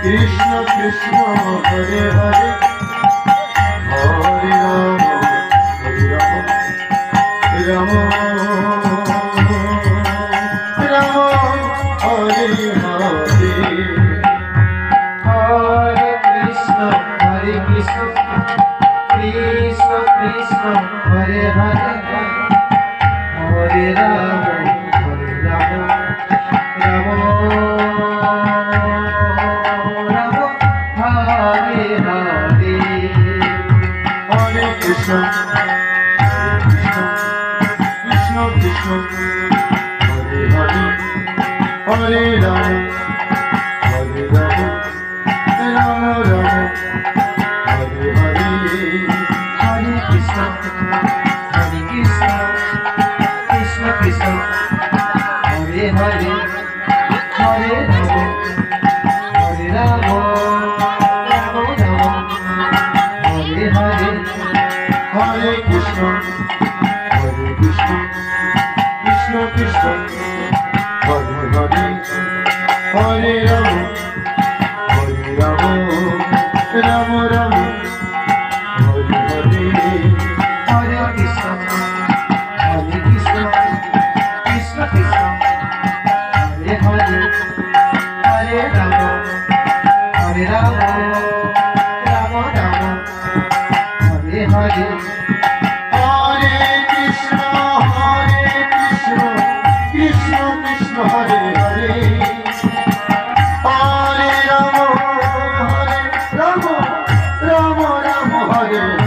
Krishna Krishna Hare Hare Hare Rama Rama Hare Hare Hare Krishna Krishna Krishna Hare Hare Hare Rama Rama Krishna Krishna Krishna Hare Hare Hare Rama Hare Rama Rama Rama Hare Hare Hare Krishna Krishna Krishna Hare Hare Hare Rama Hare Rama Rama Rama Hare Hare Hare Krishna Krishna Krishna Hare Hare Hare Rama Rama Rama Hare Hare Hare Krishna Krishna Krishna Hare Hare Hare Rama Rama Rama Hare Hare Krishna Krishna Hare Hare Hare Rama Rama Rama Hare